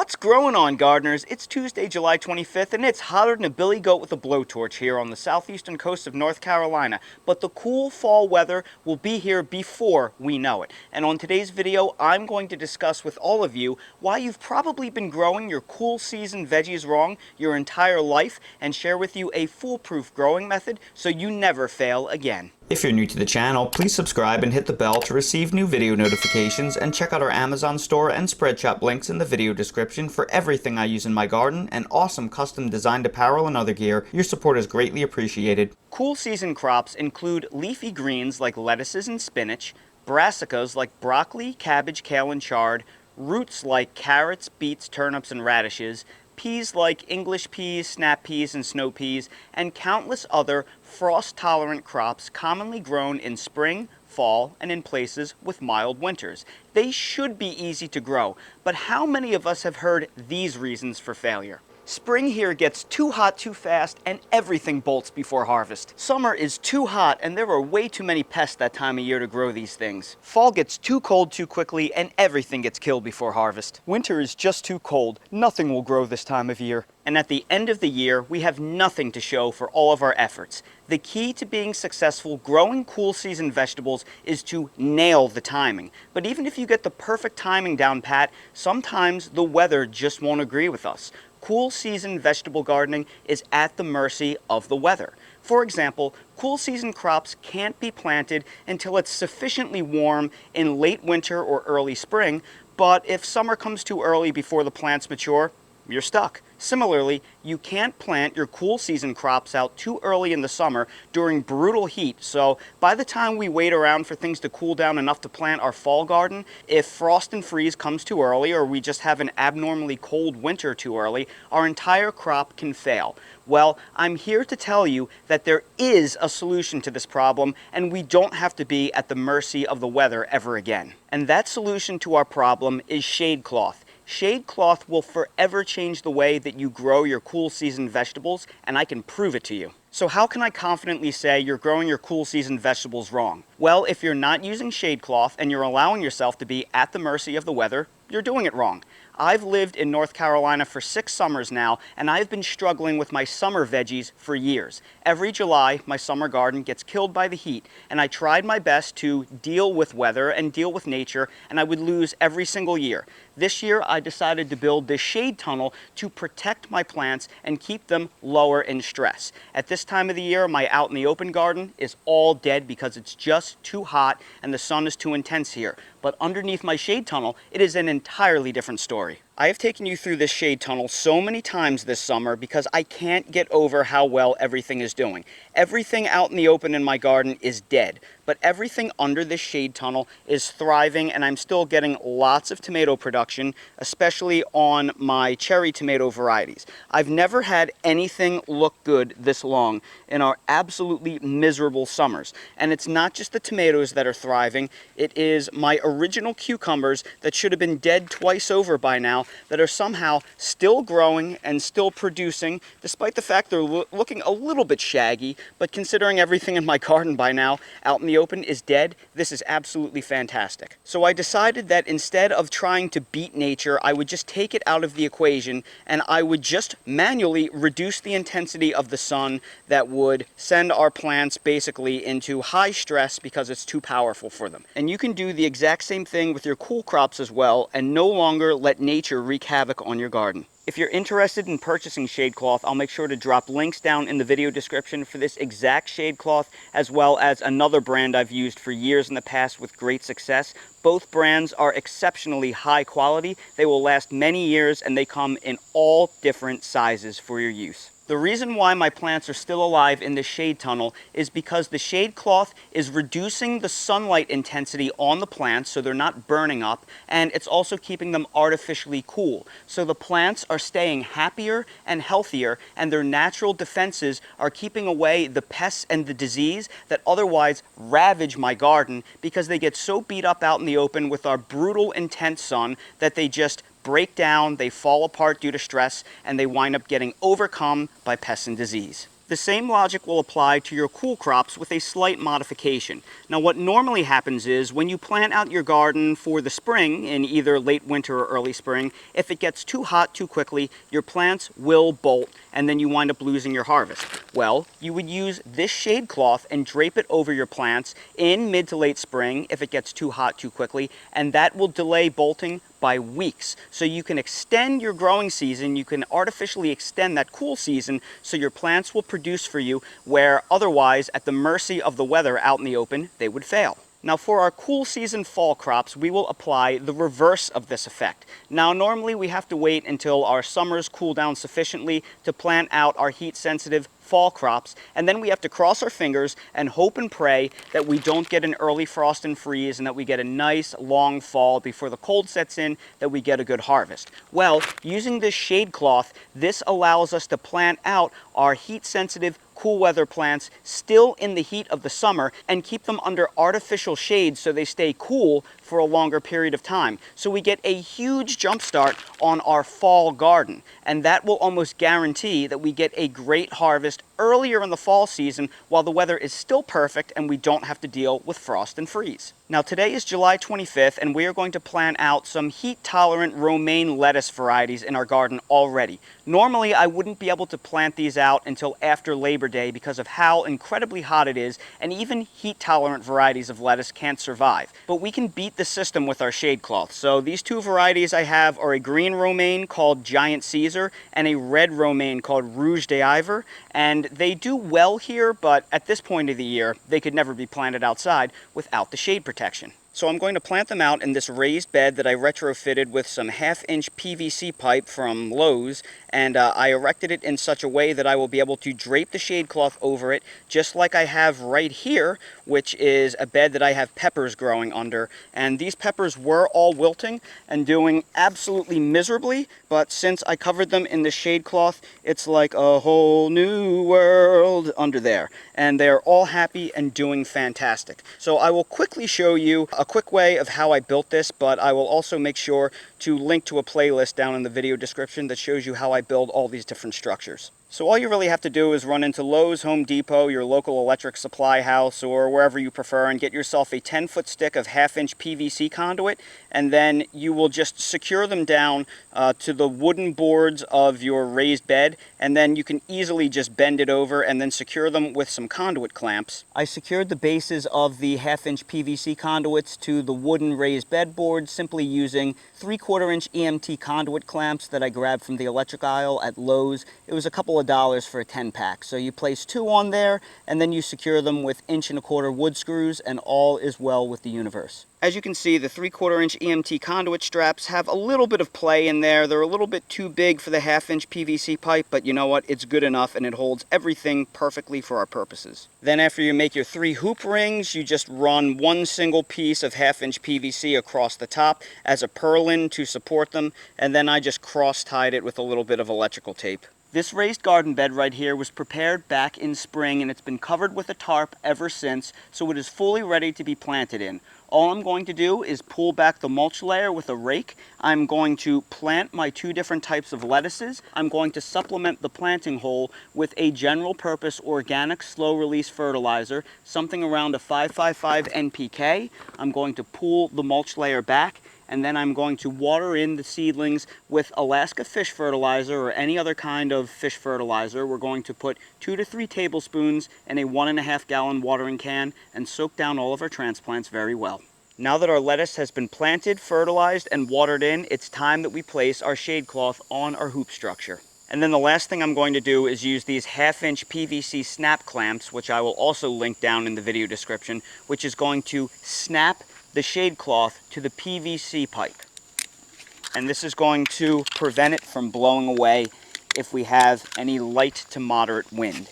What's growing on, gardeners? It's Tuesday, July 25th, and it's hotter than a billy goat with a blowtorch here on the southeastern coast of North Carolina. But the cool fall weather will be here before we know it. And on today's video, I'm going to discuss with all of you why you've probably been growing your cool season veggies wrong your entire life, and share with you a foolproof growing method so you never fail again. If you're new to the channel, please subscribe and hit the bell to receive new video notifications, and check out our Amazon store and Spreadshop links in the video description for everything I use in my garden and awesome custom designed apparel and other gear. Your support is greatly appreciated. Cool season crops include leafy greens like lettuces and spinach, brassicas like broccoli, cabbage, kale, and chard, roots like carrots, beets, turnips, and radishes, peas like English peas, snap peas, and snow peas, and countless other frost-tolerant crops commonly grown in spring, fall, and in places with mild winters. They should be easy to grow, but how many of us have heard these reasons for failure? Spring here gets too hot too fast and everything bolts before harvest. Summer is too hot and there are way too many pests that time of year to grow these things. Fall gets too cold too quickly and everything gets killed before harvest. Winter is just too cold. Nothing will grow this time of year. And at the end of the year, we have nothing to show for all of our efforts. The key to being successful growing cool season vegetables is to nail the timing. But even if you get the perfect timing down pat, sometimes the weather just won't agree with us. Cool season vegetable gardening is at the mercy of the weather. For example, cool season crops can't be planted until it's sufficiently warm in late winter or early spring, but if summer comes too early before the plants mature, you're stuck. Similarly, you can't plant your cool season crops out too early in the summer during brutal heat, so by the time we wait around for things to cool down enough to plant our fall garden, if frost and freeze comes too early or we just have an abnormally cold winter too early, our entire crop can fail. Well, I'm here to tell you that there is a solution to this problem, and we don't have to be at the mercy of the weather ever again. And that solution to our problem is shade cloth. Shade cloth will forever change the way that you grow your cool season vegetables, and I can prove it to you. So how can I confidently say you're growing your cool season vegetables wrong? Well, if you're not using shade cloth and you're allowing yourself to be at the mercy of the weather, you're doing it wrong. I've lived in North Carolina for 6 summers now, and I've been struggling with my summer veggies for years. Every July, my summer garden gets killed by the heat, and I tried my best to deal with weather and deal with nature, and I would lose every single year. This year, I decided to build this shade tunnel to protect my plants and keep them lower in stress. At this time of the year, my out in the open garden is all dead because it's just too hot and the sun is too intense here. But underneath my shade tunnel, it is an entirely different story. I have taken you through this shade tunnel so many times this summer because I can't get over how well everything is doing. Everything out in the open in my garden is dead, but everything under this shade tunnel is thriving, and I'm still getting lots of tomato production, especially on my cherry tomato varieties. I've never had anything look good this long in our absolutely miserable summers. And it's not just the tomatoes that are thriving, it is my original cucumbers that should have been dead twice over by now that are somehow still growing and still producing, despite the fact they're looking a little bit shaggy. But considering everything in my garden by now out in the open is dead, this is absolutely fantastic. So I decided that instead of trying to beat nature, I would just take it out of the equation and I would just manually reduce the intensity of the sun that would send our plants basically into high stress because it's too powerful for them. And you can do the exact same thing with your cool crops as well, and no longer let nature wreak havoc on your garden. If you're interested in purchasing shade cloth, I'll make sure to drop links down in the video description for this exact shade cloth, as well as another brand I've used for years in the past with great success. Both brands are exceptionally high quality. They will last many years, and they come in all different sizes for your use. The reason why my plants are still alive in the shade tunnel is because the shade cloth is reducing the sunlight intensity on the plants so they're not burning up, and it's also keeping them artificially cool. So the plants are staying happier and healthier, and their natural defenses are keeping away the pests and the disease that otherwise ravage my garden because they get so beat up out in the open with our brutal, intense sun that they just break down, they fall apart due to stress, and they wind up getting overcome by pests and disease. The same logic will apply to your cool crops with a slight modification. Now what normally happens is when you plant out your garden for the spring, in either late winter or early spring, if it gets too hot too quickly, your plants will bolt and then you wind up losing your harvest. Well, you would use this shade cloth and drape it over your plants in mid to late spring if it gets too hot too quickly, and that will delay bolting by weeks. So you can extend your growing season, you can artificially extend that cool season so your plants will produce for you where otherwise, at the mercy of the weather out in the open, they would fail. Now for our cool season fall crops, we will apply the reverse of this effect. Now normally we have to wait until our summers cool down sufficiently to plant out our heat sensitive fall crops, and then we have to cross our fingers and hope and pray that we don't get an early frost and freeze and that we get a nice long fall before the cold sets in, that we get a good harvest. Well, using this shade cloth, this allows us to plant out our heat sensitive cool weather plants still in the heat of the summer and keep them under artificial shade so they stay cool for a longer period of time. So we get a huge jump start on our fall garden, and that will almost guarantee that we get a great harvest earlier in the fall season while the weather is still perfect and we don't have to deal with frost and freeze. Now today is July 25th and we are going to plant out some heat-tolerant romaine lettuce varieties in our garden already. Normally I wouldn't be able to plant these out until after Labor Day because of how incredibly hot it is, and even heat-tolerant varieties of lettuce can't survive. But we can beat the system with our shade cloth. So these two varieties I have are a green romaine called Giant Caesar and a red romaine called Rouge d'Ivor, and they do well here, but at this point of the year they could never be planted outside without the shade protection. So I'm going to plant them out in this raised bed that I retrofitted with some 1/2-inch PVC pipe from Lowe's, and I erected it in such a way that I will be able to drape the shade cloth over it, just like I have right here, which is a bed that I have peppers growing under. And these peppers were all wilting and doing absolutely miserably, but since I covered them in the shade cloth, it's like a whole new world under there. And they're all happy and doing fantastic. So I will quickly show you a quick way of how I built this, but I will also make sure to link to a playlist down in the video description that shows you how I build all these different structures. So all you really have to do is run into Lowe's, Home Depot, your local electric supply house, or wherever you prefer, and get yourself a 10-foot stick of 1/2-inch PVC conduit, and then you will just secure them down to the wooden boards of your raised bed, and then you can easily just bend it over and then secure them with some conduit clamps. I secured the bases of the 1/2-inch PVC conduits to the wooden raised bed board simply using 3/4-inch EMT conduit clamps that I grabbed from the electric aisle at Lowe's. It was a couple of dollars for a 10-pack. So you place 2 on there, and then you secure them with 1.25-inch wood screws, and all is well with the universe. As you can see, the 3/4-inch EMT conduit straps have a little bit of play in there. They're a little bit too big for the 1/2-inch PVC pipe, but you know what? It's good enough, and it holds everything perfectly for our purposes. Then after you make your 3 hoop rings, you just run 1 single piece of 1/2-inch PVC across the top as a purlin to support them, and then I just cross-tied it with a little bit of electrical tape. This raised garden bed right here was prepared back in spring, and it's been covered with a tarp ever since, so it is fully ready to be planted in. All I'm going to do is pull back the mulch layer with a rake. I'm going to plant my 2 different types of lettuces. I'm going to supplement the planting hole with a general purpose organic slow release fertilizer, something around a 555 NPK. I'm going to pull the mulch layer back, and then I'm going to water in the seedlings with Alaska fish fertilizer or any other kind of fish fertilizer. We're going to put 2 to 3 tablespoons in a 1.5-gallon watering can and soak down all of our transplants very well. Now that our lettuce has been planted, fertilized, and watered in, it's time that we place our shade cloth on our hoop structure. And then the last thing I'm going to do is use these 1/2-inch PVC snap clamps, which I will also link down in the video description, which is going to snap the shade cloth to the PVC pipe. And this is going to prevent it from blowing away if we have any light to moderate wind.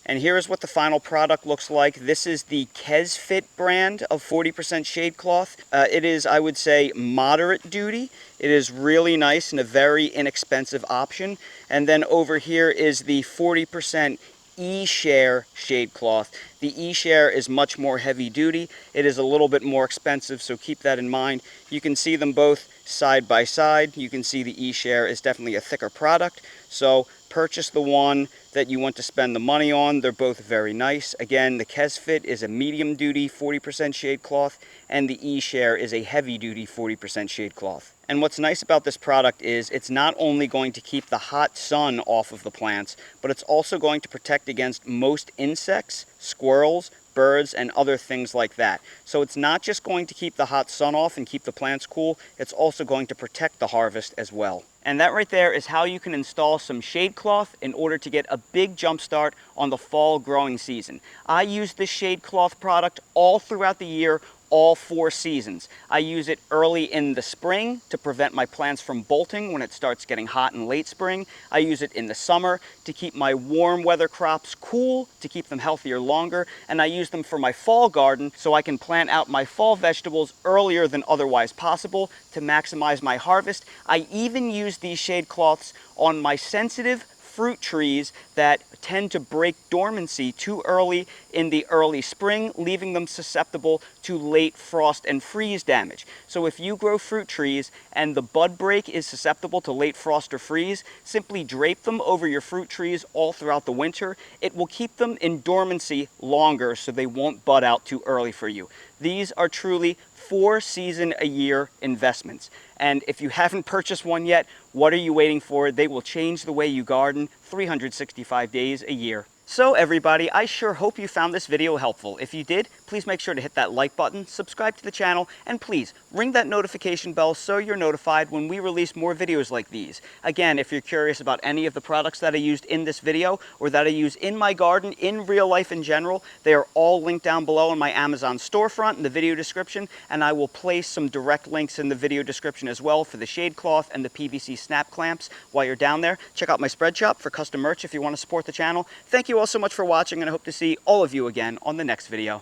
And here's what the final product looks like. This is the Kesfit brand of 40% shade cloth. It is, I would say, moderate duty. It is really nice and a very inexpensive option. And then over here is the 40% E-Share shade cloth. The E-Share is much more heavy duty. It is a little bit more expensive, so keep that in mind. You can see them both side by side. You can see the E-Share is definitely a thicker product, so purchase the one that you want to spend the money on. They're both very nice. Again, the Kesfit is a medium duty 40% shade cloth, and the E-Share is a heavy duty 40% shade cloth. And what's nice about this product is it's not only going to keep the hot sun off of the plants, but it's also going to protect against most insects, squirrels, birds, and other things like that. So it's not just going to keep the hot sun off and keep the plants cool, it's also going to protect the harvest as well. And that right there is how you can install some shade cloth in order to get a big jump start on the fall growing season. I use this shade cloth product all throughout the year, all 4 seasons. I use it early in the spring to prevent my plants from bolting when it starts getting hot in late spring. I use it in the summer to keep my warm weather crops cool, to keep them healthier longer, and I use them for my fall garden so I can plant out my fall vegetables earlier than otherwise possible to maximize my harvest. I even use these shade cloths on my sensitive fruit trees that tend to break dormancy too early in the early spring, leaving them susceptible to late frost and freeze damage. So if you grow fruit trees and the bud break is susceptible to late frost or freeze, simply drape them over your fruit trees all throughout the winter. It will keep them in dormancy longer so they won't bud out too early for you. These are truly 4-season-a-year investments. And if you haven't purchased one yet, what are you waiting for? They will change the way you garden 365 days a year. So everybody, I sure hope you found this video helpful. If you did, please make sure to hit that like button, subscribe to the channel, and please ring that notification bell so you're notified when we release more videos like these. Again, if you're curious about any of the products that I used in this video or that I use in my garden, in real life in general, they are all linked down below in my Amazon storefront in the video description, and I will place some direct links in the video description as well for the shade cloth and the PVC snap clamps while you're down there. Check out my spread shop for custom merch if you want to support the channel. Thank you all so much for watching, and I hope to see all of you again on the next video.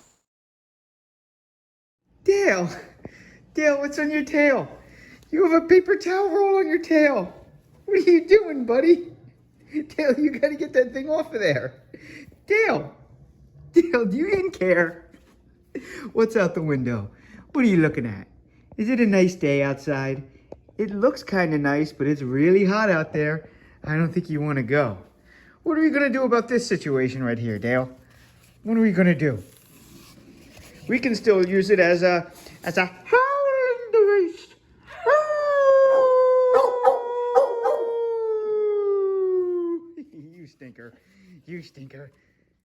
Dale, Dale, what's on your tail? You have a paper towel roll on your tail. What are you doing, buddy? Dale, you gotta get that thing off of there. Dale, Dale, do you even care? What's out the window? What are you looking at? Is it a nice day outside? It looks kind of nice, but it's really hot out there. I don't think you want to go. What are we gonna do about this situation right here, Dale? What are we gonna do? We can still use it as a howling device. You stinker. You stinker.